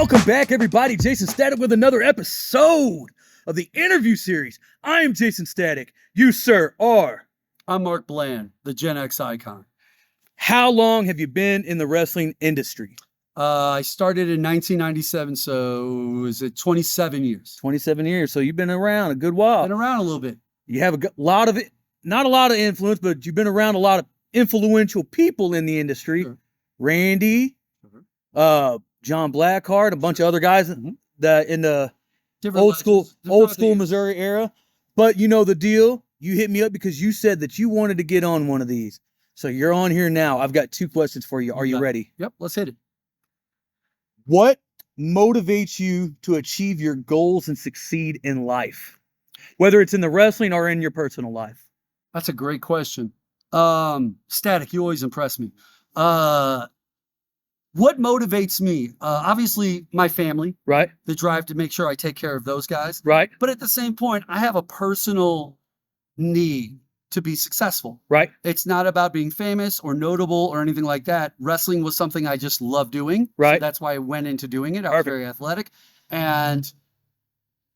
Welcome back, everybody. Jaysin Static with another episode of the interview series. I am Jaysin Static. You, sir, are? I'm Mark Bland, the Gen X icon. How long have you been in the wrestling industry? I started in 1997, so is it 27 years? 27 years. So you've been around a good while. Been around a little bit. You have a lot of it, not a lot of influence, but you've been around a lot of influential people in the industry. Sure. Randy, John Blackheart, a bunch of other guys that in the Different old school Missouri era. But you know the deal. You hit me up because you said that you wanted to get on one of these. So you're on here now. I've got two questions for you. Are you ready? Yep, let's hit it. What motivates you to achieve your goals and succeed in life? Whether it's in the wrestling or in your personal life. That's a great question. Static, you always impress me. What motivates me? Obviously, my family. Right. The drive to make sure I take care of those guys. Right. But at the same point, I have a personal need to be successful. Right. It's not about being famous or notable or anything like that. Wrestling was something I just loved doing. Right. So that's why I went into doing it. I was very athletic. And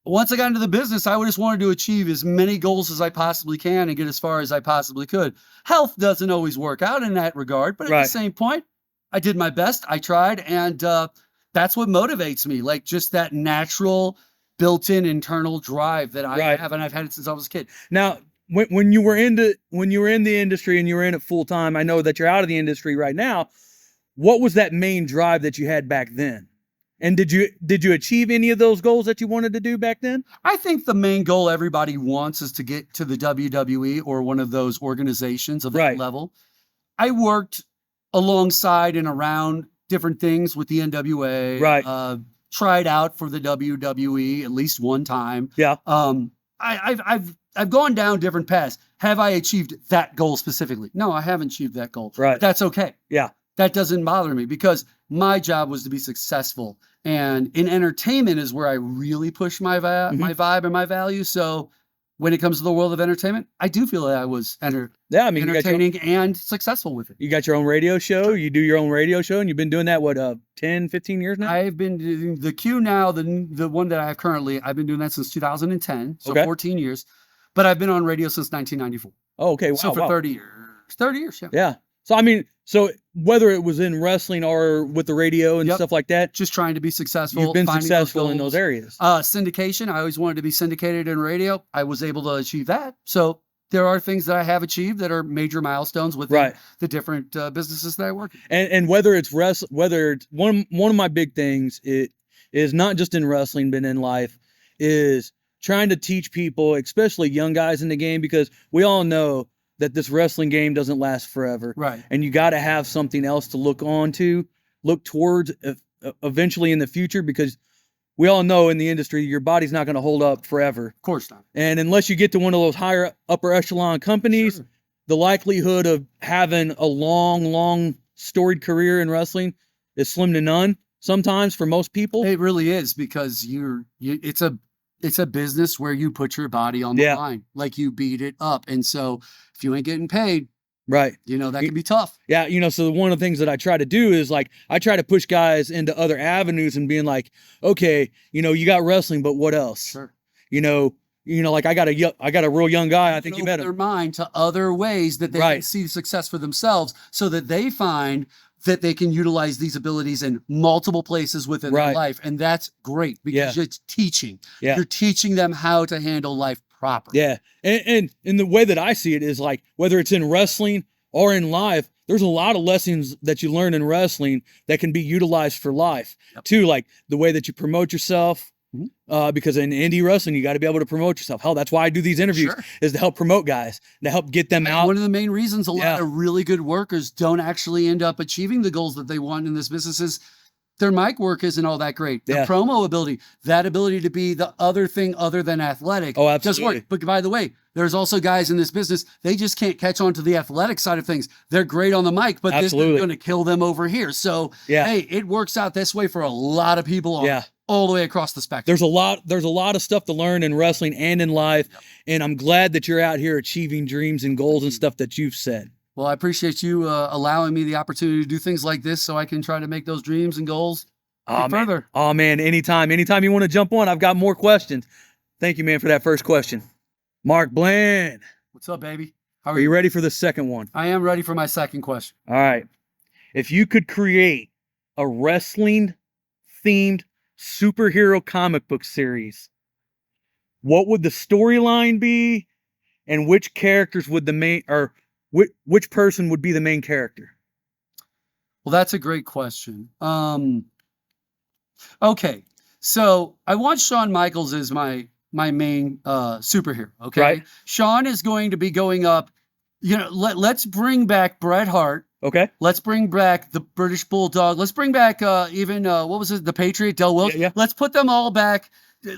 once I got into the business, I just wanted to achieve as many goals as I possibly can and get as far as I possibly could. Health doesn't always work out in that regard, but at the same point, I did my best. I tried. And that's what motivates me. Like just that natural built-in internal drive that I have. And I've had it since I was a kid. Now, when you were in the industry and you were in it full time, I know that you're out of the industry right now. What was that main drive that you had back then? And did you achieve any of those goals that you wanted to do back then? I think the main goal everybody wants is to get to the WWE or one of those organizations of that level. I worked alongside and around different things with the NWA. Right. Tried out for the WWE at least one time. Yeah. I've gone down different paths. Have I achieved that goal specifically? No, I haven't achieved that goal. Right. That's okay. Yeah. That doesn't bother me because my job was to be successful. And in entertainment is where I really push my my vibe and my values. So when it comes to the world of entertainment, I do feel that I was entertaining and successful with it. You got your own radio show. You do your own radio show, and you've been doing that, what, 10, 15 years now? I've been doing the Q now, the one that I have currently, I've been doing that since 2010, so 14 years. But I've been on radio since 1994. Oh, okay. Wow. So for 30 years. 30 years, yeah. Yeah. So, I mean, whether it was in wrestling or with the radio and stuff like that. Just trying to be successful. You've been successful in those areas. Syndication. I always wanted to be syndicated in radio. I was able to achieve that. So there are things that I have achieved that are major milestones within the different businesses that I work in. And whether it's whether it's one of my big things, it is not just in wrestling, but in life, is trying to teach people, especially young guys in the game, because we all know that this wrestling game doesn't last forever. Right. And you got to have something else to look towards eventually in the future, because we all know in the industry, your body's not going to hold up forever. Of course not. And unless you get to one of those higher upper echelon companies, the likelihood of having a long storied career in wrestling is slim to none sometimes for most people. It really is, because it's a business where you put your body on the line, like you beat it up. And so if you ain't getting paid, that can be tough. Yeah. So one of the things that I try to do is I try to push guys into other avenues and being like, okay, you got wrestling, but what else? Sure. I got a real young guy. I think you met him. Their mind to other ways that they can see success for themselves, so that they find that they can utilize these abilities in multiple places within their life. And that's great, because it's teaching. Yeah. You're teaching them how to handle life properly. Yeah. And the way that I see it is whether it's in wrestling or in life, there's a lot of lessons that you learn in wrestling that can be utilized for life too. Like the way that you promote yourself, because in indie wrestling, you got to be able to promote yourself. Hell, that's why I do these interviews, is to help promote guys, to help get them out. One of the main reasons a lot of really good workers don't actually end up achieving the goals that they want in this business is their mic work isn't all that great. The promo ability, that ability to be the other thing other than athletic, does work. But by the way, there's also guys in this business, they just can't catch on to the athletic side of things. They're great on the mic, but this is going to kill them over here. So, hey, it works out this way for a lot of people all the way across the spectrum. There's a lot of stuff to learn in wrestling and in life. And I'm glad that you're out here achieving dreams and goals and stuff that you've said. Well, I appreciate you allowing me the opportunity to do things like this so I can try to make those dreams and goals further. Oh man, anytime you want to jump on, I've got more questions. Thank you, man, for that first question. Mark Bland. What's up, baby? How are you ready for the second one? I am ready for my second question. All right. If you could create a wrestling themed superhero comic book series, what would the storyline be, and which characters would the main, or which person would be the main character? Well, that's a great question. Okay, so I want Shawn Michaels as my main superhero. Okay, right. Shawn is going to be going up. Let's bring back Bret Hart. Okay. Let's bring back the British Bulldog. Let's bring back even what was it? The Patriot, Del Wilkes. Yeah. Let's put them all back.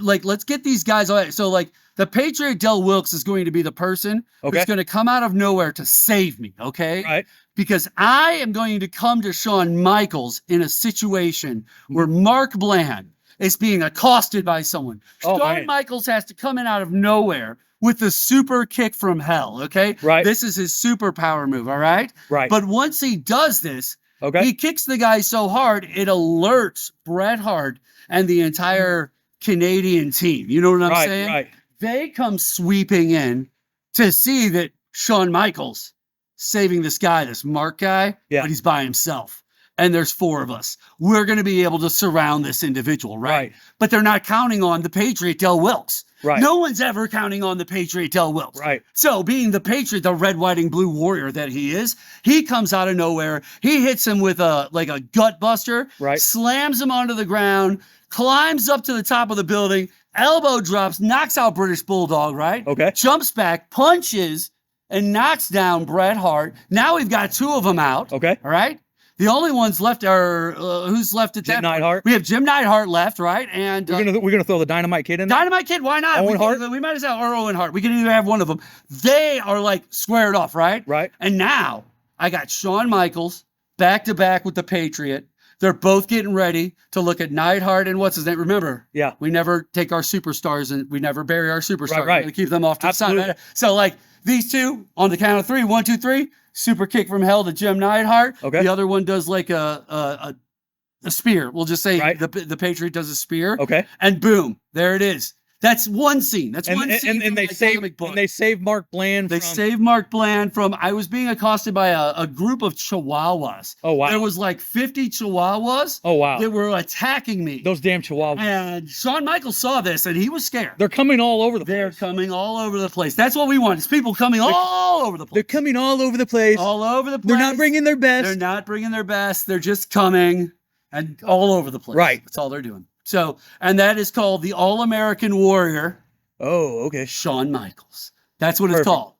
Like, let's get these guys all. So, like, the Patriot Del Wilkes is going to be the person who's going to come out of nowhere to save me. Okay. Right. Because I am going to come to Shawn Michaels in a situation where Mark Bland is being accosted by someone. Shawn Michaels has to come in out of nowhere with the super kick from hell, okay? Right. This is his superpower move, all right? Right. But once he does this, he kicks the guy so hard, it alerts Bret Hart and the entire Canadian team. You know what I'm saying? Right. They come sweeping in to see that Shawn Michaels saving this guy, this Mark guy, but he's by himself. And there's 4 of us. We're going to be able to surround this individual, right? But they're not counting on the Patriot Del Wilkes. Right. No one's ever counting on the Patriot Del Wilkes. Right. So being the Patriot, the red, white, and blue warrior that he is, he comes out of nowhere. He hits him with a gut buster, slams him onto the ground, climbs up to the top of the building, elbow drops, knocks out British Bulldog, right? Okay. Jumps back, punches, and knocks down Bret Hart. Now we've got 2 of them out. Okay. All right. The only ones left are who's left at Jim that point? Neidhart. We have Jim Neidhart left, right? And we're gonna throw the Dynamite Kid in there? Dynamite Kid, why not? Owen Hart? We might as well, or Owen Hart. We can either have one of them. They are like squared off, right? Right. And now I got Shawn Michaels back to back with the Patriot. They're both getting ready to look at Neidhart and what's his name. Remember, we never take our superstars and we never bury our superstars. Right. We're gonna keep them off to the side. Right? So like these 2 on the count of 3, 1, 2, 3. Super kick from hell to Jim Neidhart. Okay. The other one does like a spear. We'll just say the Patriot does a spear. Okay. And boom, there it is. That's one scene. That's one scene. And they save Mark Bland. They save Mark Bland from. I was being accosted by a group of Chihuahuas. Oh wow! There was like 50 Chihuahuas. Oh wow! They were attacking me. Those damn Chihuahuas. And Shawn Michaels saw this and he was scared. They're coming all over the place. They're coming all over the place. That's what we want. Is people coming all over the place. They're coming all over the place. All over the place. They're not bringing their best. They're not bringing their best. They're just coming and all over the place. Right. That's all they're doing. So, and that is called the All-American Warrior. Oh, okay. Shawn Michaels. That's what it's called.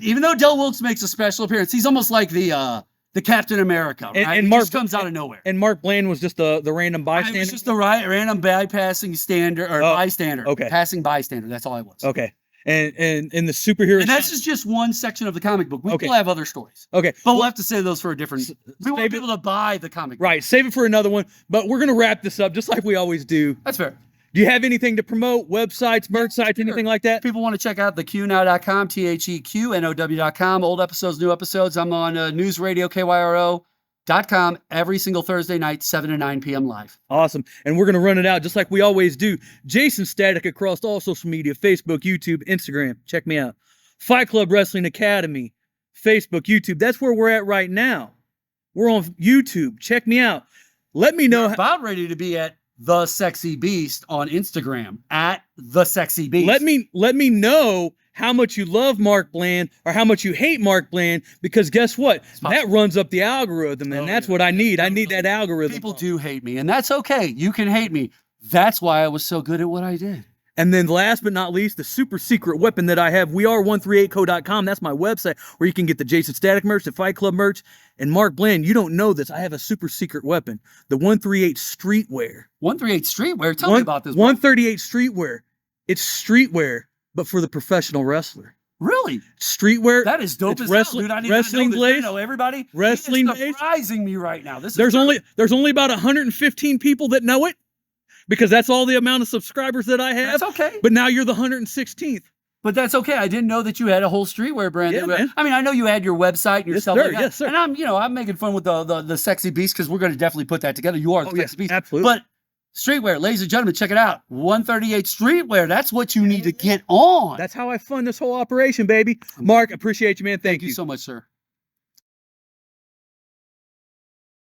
Even though Del Wilkes makes a special appearance, he's almost like the Captain America, right? And Mark just comes out of nowhere. And Mark Bland was just the random bystander. It was just the random bypassing bystander. Okay. Passing bystander. That's all I was. Okay. And the superhero. And that's just one section of the comic book. We still have other stories. Okay. But we'll have to save those for a different. We want people to buy the comic book. Right. Save it for another one. But we're gonna wrap this up just like we always do. That's fair. Do you have anything to promote? Websites, merch sites, anything like that? People want to check out theqnow.com, TheQNOW.com. Old episodes, new episodes. I'm on News Radio, KYRO.com every single Thursday night, 7 to 9 p.m. live. Awesome. And we're going to run it out just like we always do. Jaysin Static across all social media, Facebook, YouTube, Instagram. Check me out. Fight Club Wrestling Academy, Facebook, YouTube. That's where we're at right now. We're on YouTube. Check me out. Let me know. You're about ready to be at The Sexy Beast on Instagram at The Sexy Beast. Let me know how much you love Mark Bland or how much you hate Mark Bland, because guess what? That runs up the algorithm, and that's what I need. I need that algorithm. People do hate me, and that's okay. You can hate me. That's why I was so good at what I did. And then last but not least, the super secret weapon that I have, weare138co.com. That's my website where you can get the Jaysin Static merch, the Fight Club merch. And Mark Bland, you don't know this. I have a super secret weapon, the 138 Streetwear. 138 Streetwear? Tell me about this. 138 Streetwear. It's streetwear, but for the professional wrestler. Really? Streetwear. That is dope as hell, dude. I need wrestling to know this. Everybody. Wrestling is surprising me right now. There's only about 115 people that know it, because that's all the amount of subscribers that I have. That's okay. But now you're the 116th. But that's okay. I didn't know that you had a whole streetwear brand. Yeah, man. I mean, I know you had your website and your stuff like that. Yes, sir. And I'm making fun with the Sexy Beast, because we're going to definitely put that together. You are the Sexy Beast. Absolutely. But Streetwear, ladies and gentlemen, check it out. 138 Streetwear. That's what you need to get on. That's how I fund this whole operation, baby. Mark, appreciate you, man. Thank you so much, sir.